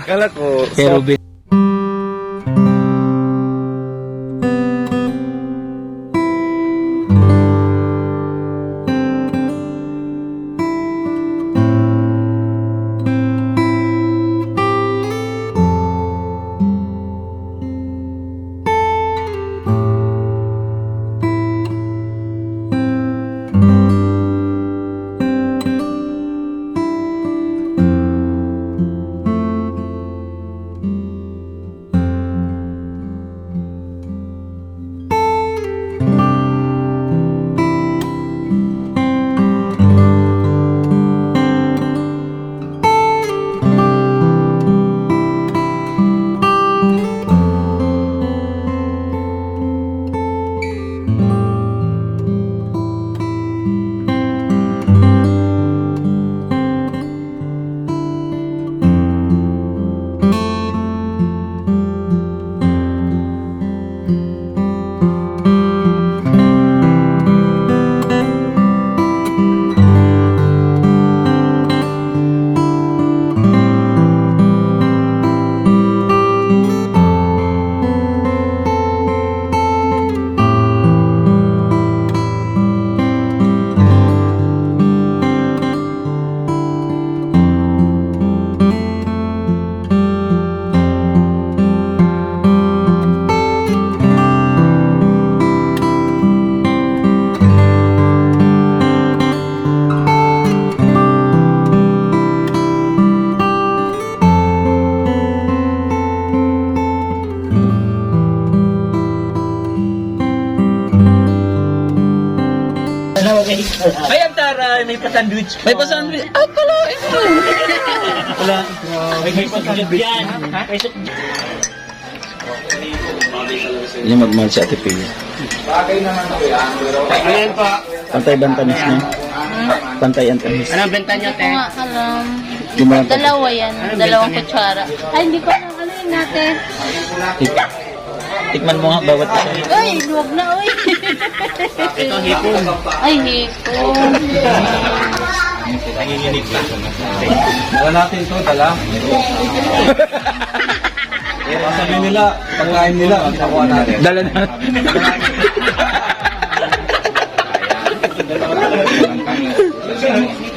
Kala ko, Kay Ruben. Ay, ang taray, may pa-sandwich pa. May pa-sandwich. Ay, pala, ito. Wala. May pa-sandwich yan. Yung magmahal si Ate Pia. Ayan pa. Pantay bantanis niya. Pantay antanis. Anong benta niyo, te? Nga alam. Di mo lang Dalawa yan. Dalawang kutsara. Ay, hindi ko alam. Ano yun natin? Tikman mo nga bawat isa. Ay, luwag na, uy. Ito, hipon. Ay, hipon. Nanginginig pa. dala natin ito, dala. Sabi nila, pagkain nila, pinakuha natin. Dala na.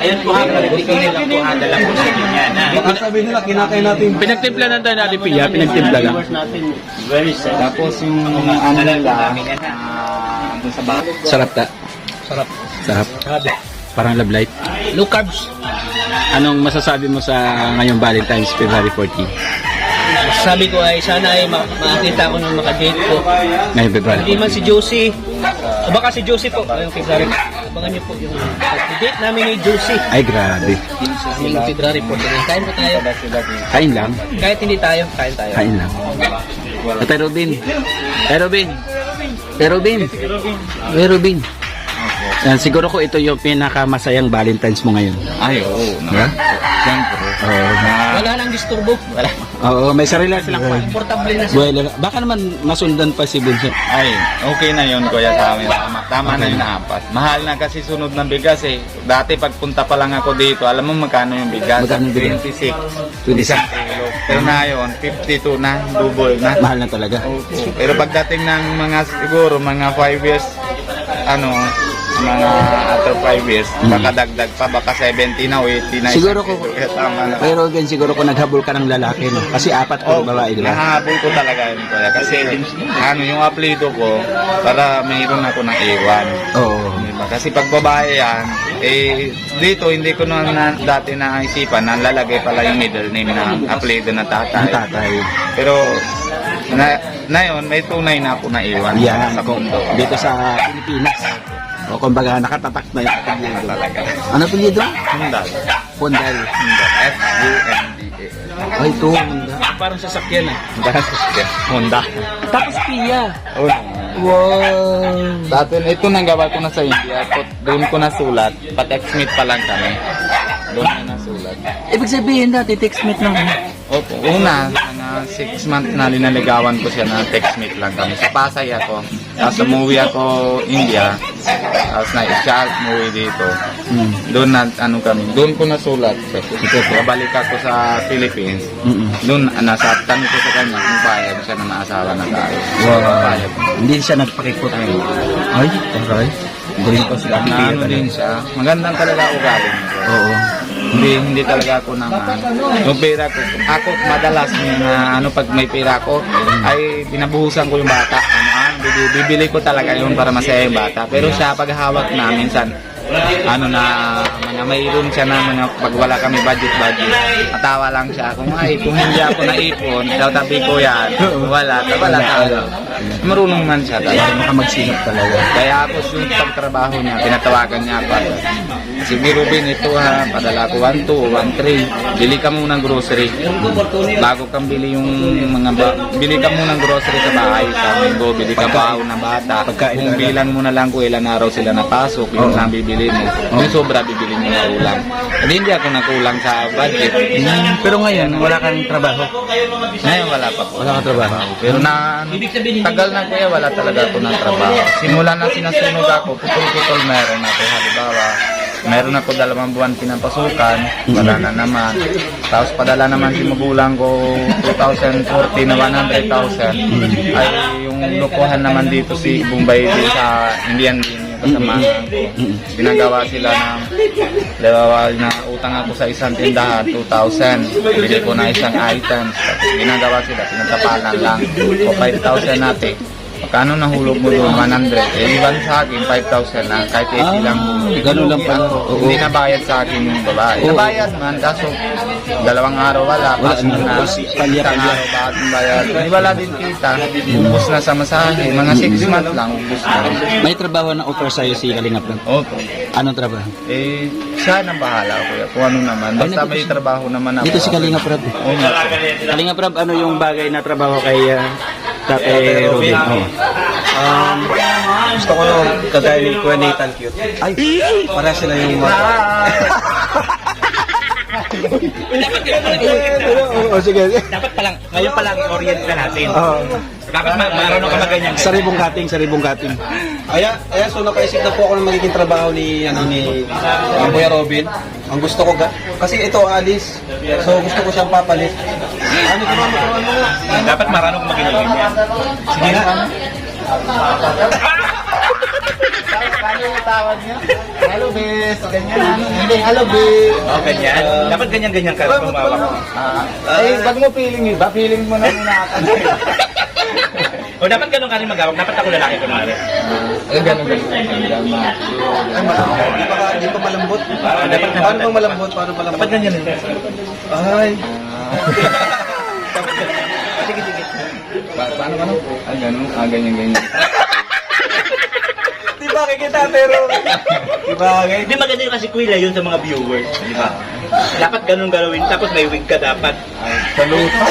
Ayun po ha, gusto nila po ha, dala po sa inyo yan. Baka sabi nila, kinakain natin. Pinagtimpla na tayo na Ate Pia. Pinagtimpla lang. Very sad. Tapos yung ano nila, doon sa bahay. Sarap ta. Sarap. Sarap. Grabe. Parang love light. Low carbs. Anong masasabi mo sa ngayong Valentine's February 14? Sabi ko ay sana ay makakita ko ng makadate ko. Ngayong February Hindi man 14. si Josie. O baka si Josie po. Ngayong February. Abangan niyo po yung date namin ni Josie. Ay, grabe. Ngayong February po. Kain po tayo. Kain lang. Kahit hindi tayo, kain tayo. Kain lang. Ate Robin. Ate Robin. Ate Robin. Ate Robin. Yan, siguro ko ito yung pinakamasayang Valentine's mo ngayon. ay, oo. Ha? Siyempre. Oo. Wala nang disturbo. Wala. Oo, may sarili silang Komportable na siya. Well, baka naman masundan pa si Bunso. Ay, okay na yun, kuya, sa amin. Tama na yung apat. Mahal na kasi sunod ng bigas eh. Dati pagpunta pa lang ako dito, alam mo magkano yung bigas? Magkano yung bigas? 26. Isang kilo. Pero ngayon, 52 na, double na. Mahal na talaga. Opo. Pero pagdating ng mga siguro, mga 5 years, mga after 5 years, baka dagdag pa, baka 70 na o 80 na. Siguro isang ko- kilo. Kaya tama na. Pero again, siguro kung naghabol ka ng lalaki, no? Kasi apat ko babae, di ba? Nahabol ko talaga yun, kuya. Kasi yung apelido ko, para mayroon ako ng iwan. Oo. Diba? Kasi pag babae yan, dito hindi ko dati naisipan na lalagay pala yung middle name ng apelido na tatay. Ang tatay. Pero na yun, may tunay na ako na iwan Yan. sa mundo. Dito sa Pilipinas. O kumbaga, nakatatak na yung apelyido. Talaga. Ano apelyido? Hundal. Pondal. Hundal. F-U-N-D-A. Ay, ito. Honda. Parang sasakyan ah. Honda. Tapos Pia. Oh, Wow. dati ito nang gawa ko na sa India. Doon ko nasulat. Pa-textmate pa lang kami. Doon na nasulat. Ibig sabihin dati, text mate lang. Opo. Una, mga 6 months na linaligawan ko siya na text mate lang kami. Sa Pasay ako. Tapos umuwi ako India. Tapos na-shot umuwi dito. Doon na ano kami. Doon ko nasulat. Babalik ako sa Philippines. Doon nasaktan ko sa kanya kung payag siya na maasawa na tayo. Payag. Hindi siya nagpakipot. Ay, taray. Galing pa sila. Na ano din siya. Magandang talaga ugali nito. Oo. Hindi talaga ako naman. Yung pera ko, ako madalas na ano pag may pera ko ay binabuhusan ko yung bata. Bibili ko talaga yun para masaya yung bata. Pero siya pag hawak na minsan ano na mga mayroon siya na mga pag wala kami budget matawa lang siya kung hindi ako naipon tabi ko yan wala talaga marunong man siya talaga Makamagsinap talaga. kaya ako yung pagtrabaho niya pinatawagan niya ako sige Ruben ito ha padala ko 1, 2, 1, 3 bili ka muna ng grocery bago kang bili yung mga bili ka muna ng grocery sa bahay sa linggo bili ka baon na bata kung bilan mo na lang kung ilan araw sila napasok yung lang bibili mo. Yung sobra bibili mo na ulam. Hindi ako nakulang sa budget. Pero ngayon, wala kang trabaho. Ngayon wala pa po. Wala kang trabaho. Pero tagal na kuya, wala talaga ako ng trabaho. Simula na sinasunog ako, putol-putol meron ako. Halimbawa, meron ako 2 buwan pinapasukan, wala na naman. Tapos padala naman si magulang ko 2014 na 100,000. Ay yung lukuhan naman dito si Bombay sa Indian din. Kasama ginagawa sila ng na utang ako sa isang tindahan 2,000 bili ko na isang items tapos ginagawa sila pinatapalan lang o 5,000 natin magkano nahulog mo doon 100 iwan sa akin 5,000 na kahit 80 lang ganun lang pala. hindi nabayad sa akin yung babae nabayad man kaso 2 araw wala pasok na isang araw bakit bayad wala din kita ubus na sa masahe mga 6 months lang ubus na May trabaho na offer sa'yo si Kalingap lang. opo Anong trabaho? siya nang bahala kuya kung ano naman basta may trabaho naman ako Dito si Kalingap Rab. oo nga Kalingap Rab, ano yung bagay na trabaho kay Tate Robin? Oh. Gusto ko nung kagaya ni Kuya Nathan Cute. Ay, Para sila yung mga... sige. Dapat palang, ngayon palang i-orient ka natin. Dapat marunong ka maganyan. Saribong kating. So napaisip na po ako ng magiging trabaho ni Kuya Robin. Ang gusto ko kasi ito alis. So gusto ko siyang papalit. Dapat marunong ka maganyan. Sige na. Ano yung tawag niya? Hello, bes. Ganyan. Hindi, hello, bes. Ganyan. Dapat ganyan-ganyan ka. Wag mo feeling iba. Feeling mo na muna ako. O dapat ganun ka rin magawag. Dapat ako lalaki ko na rin. Ganun. Hindi pa malambot. Paano bang malambot? Dapat ganyan rin. Ay. Sige. Paano? Ganyan. Diba kikita pero Di maganda yun kasi kuya yun sa mga viewers, di ba? Dapat ganun galawin tapos may wig ka dapat. Saluta.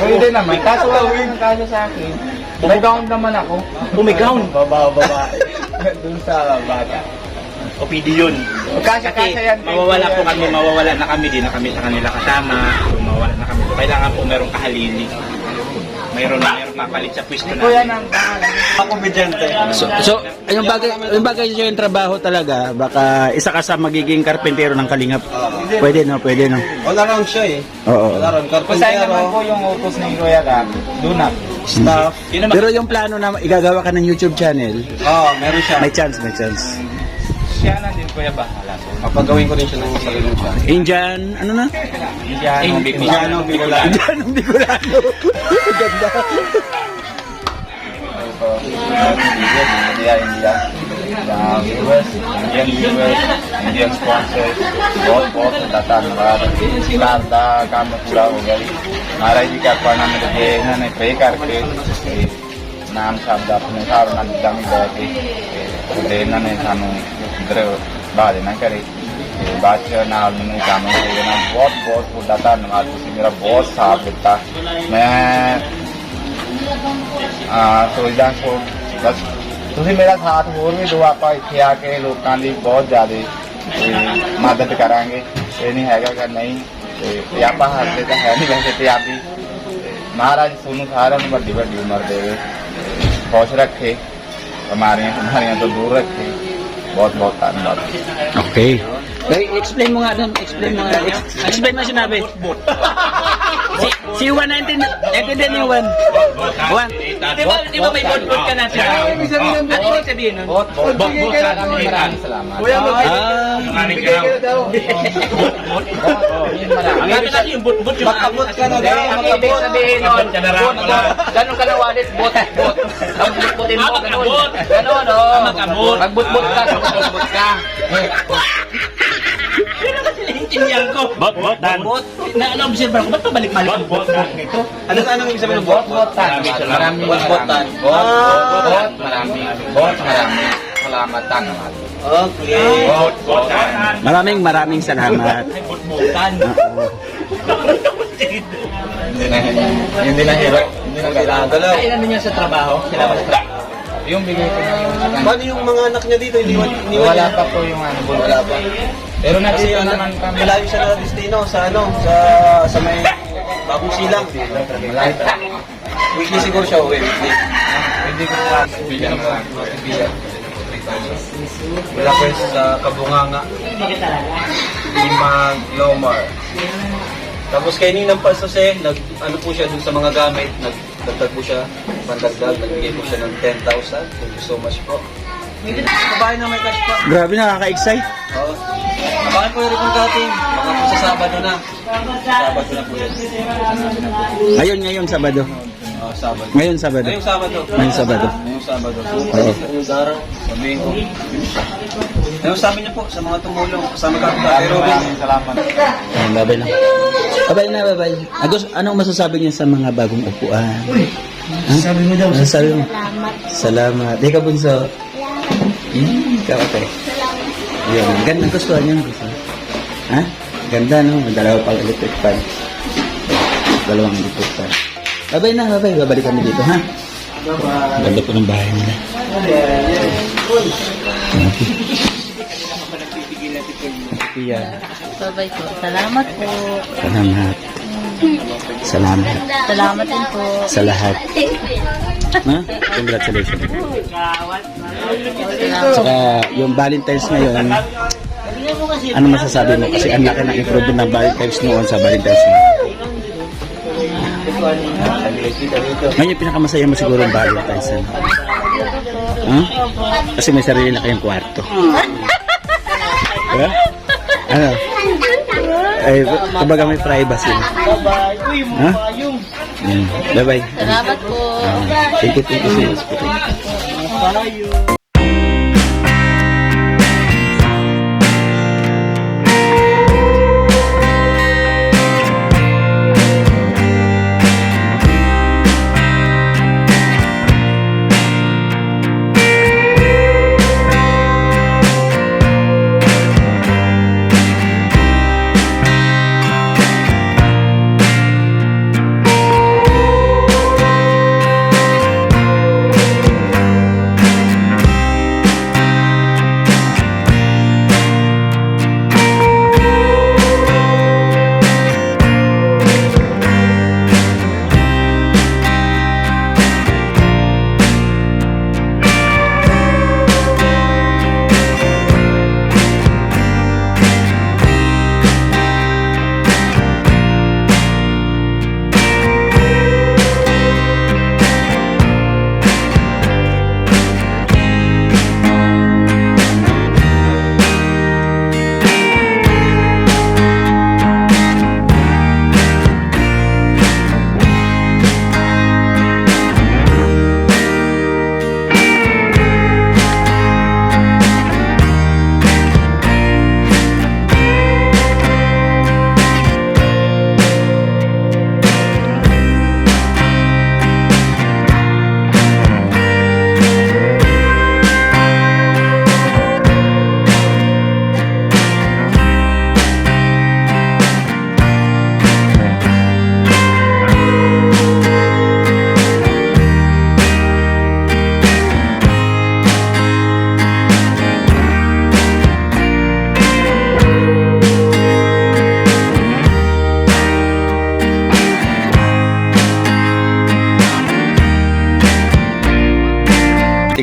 Pwede naman. Kaso kaso sa akin. May gown naman ako. May gown. Baba. Doon sa bata. OPD yun. Kasi yan. Mawawala na kami, di na kami sa kanila kasama. Mawawala na kami. Kailangan po merong kahalili. Mayroon mapalit sa pwesto na. Kuya nang pangalan. Ako medyante. So, yung bagay yung trabaho talaga, baka isa ka sa magiging karpentero ng Kalingap. Pwede no. All around siya eh. Oo. All around. Kusay naman po yung utos ni Kuya Gab. Dunap. Staff. Pero yung plano na igagawa ka ng YouTube channel, Meron siya. may chance. Siya na din Kuya bahala. Papagawin ko rin siya ng sarili siya. Indian, ano na? Indiano, Indiano, Bicolano. Indian Bicolano. Ganda. Indian sponsors, बहुत बताता धन्यवाद दादा काम पूरा हो गया महाराज जी का अपना मुझे इन्होंने पे करके नाम शब्द अपने हिसाब ਨਾਲ ਜਿੱਦਾਂ ਵੀ ਲੈ ਕੇ ਤੇ ਇਹਨਾਂ ਨੇ ਸਾਨੂੰ ਇਧਰ ਬਾਹਰ ਨਾ ਕਰੇ ਤੇ ਬਾਅਦ ਚ ਨਾਲ ਮੈਨੂੰ ਕੰਮ ਦੇ ਦੇਣਾ ਬਹੁਤ ਤੁਹਾਡਾ ਧੰਨਵਾਦ ਤੁਸੀਂ ਮੇਰਾ ਬਹੁਤ ਸਾਥ ਦਿੱਤਾ ਮੈਂ ਸੋਚਦਾ ਕਿ ਬਸ ਤੁਸੀਂ ਮੇਰਾ ਸਾਥ ਹੋਰ ਵੀ ਦਿਓ ਆਪਾਂ ਇੱਥੇ ਆ ਕੇ ਲੋਕਾਂ ਦੀ ਬਹੁਤ ਜ਼ਿਆਦਾ ਮਦਦ ਕਰਾਂਗੇ ਇਹ ਨਹੀਂ ਹੈਗਾ ਕਿ ਨਹੀਂ ਤੇ ਆਪਾਂ ਹੱਸਦੇ ਤਾਂ ਹੈ ਨਹੀਂ ਵੈਸੇ ਪੰਜਾਬੀ महाराज सोनू सारा ने बड़ी बड़ी उम्र दे खुश रखे, हमारे तो दूर रखे। बहुत बहुत धन्यवाद। Okay. Explain mo nga doon. Explain mo nga. Explain mo sinabi. Si Juan na intindihan ni Juan. Juan. Di ba may bot ka na siya? Ano ibig sabihin nun? बहुत maraming salamat. Ang gabi natin yung bot yung Makabot ka na daw, Ang ibig makabot. sabihin nun, ganun ka na walis, bot. Ang butbutin mo, ganun. Ganun, no? Magbutbut ka, magbutbut ka. Intindihan ko. Bot. Na-observe ko, ba't pabalik-balik ang bot nito? Anong ibig sabihin ng bot? Botan. Maraming Bot-botan. maraming salamat. Okay. Maraming salamat. Hindi na hirap. Hindi na kailangan. Dalaw. Kailan niya sa trabaho? Yung bigay ko na yung Paano yung mga anak niya dito? Iniwan wala niya? pa po yung ano. Wala pa. Pero Kasi nandito naman kami. malayo siya na destino sa may Bagong Silang. Malayo pa. Weekly siguro siya uwi. Weekly. Hindi ko pa. Bigyan mo. Wala po sa Kabunganga. Limag Lomar. Tapos kay Ninang Pasose, ano po siya dun sa mga gamit, nagdagdag po siya, pandagdag, nagbigay po siya ng 10,000. Thank you so much po. Kabahay na may cash po. Grabe, nakaka-excite. Oo. Abangan po yung report natin. Baka po sa Sabado na. Sabado na po yan. Ngayon, Sabado. Sabado. Ngayon, Sabado. Ngayong Sabado. Ngayong Sabado. Ngayong Sabado. Oo. Ngayong daraw. Sabihin ko. Ngayong sabi niyo po sa mga tumulong. Kasama ka po Tatay Robin. Maraming salamat. Ayan, babay na. Babay. Agos, anong masasabi niya sa mga bagong upuan? Sabi mo daw. Sabi mo. Salamat. Ikaw, Bunso. Ikaw, ate. Yun, ganda gusto niya. Ha? Ganda, no? Dalawa pang electric fan. Dalawang electric fan. Babay na, babay. Babalik kami dito, ha? Ganda po ng bahay nila. Yan. Bye-bye po. Salamat po. Salamat. Salamat din po. Sa lahat. Ha? Congratulations. Salamat. Saka yung Valentine's ngayon, ano masasabi mo? Kasi ang laki ng improvement ng Valentine's noon sa Valentine's ngayon. Ngayon yung pinakamasaya mo siguro yung Valentine's. Huh? Kasi may sarili na kayong kwarto. Diba? Ano? Ay, kumbaga may privacy. Ha? Bye-bye. Salamat po. Thank you.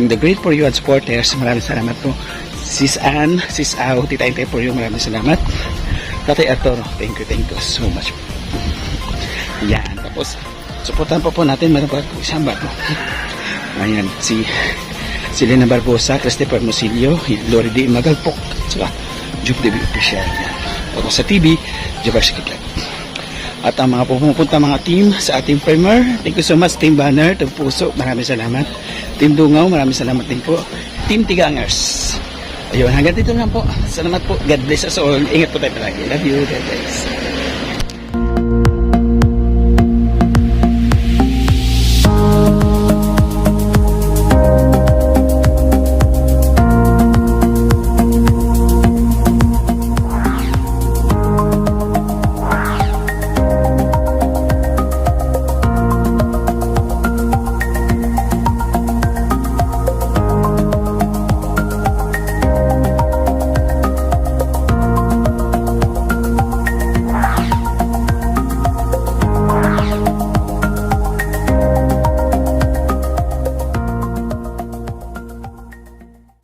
ating The Great For You at supporters. Maraming salamat po. Sis Ann, Sis Au, Tita Intay For You, maraming salamat. Tatay Arturo, thank you so much. Yan, tapos supportan po natin, meron pa isang bago. Ayan, si Lena Barbosa, Christopher Musilio, Lori D. Magalpok, saka Juke TV Official. Yan. Ako sa TV, Jabars Kitlat. At ang mga pumupunta mga team sa ating primer, thank you so much, Team Banner, Team Puso, maraming salamat. Team Dungaw, maraming salamat din po. Team Tigangers. Ayun, hanggang dito lang po. Salamat po. God bless us all. Ingat po tayo palagi. Love you. God bless.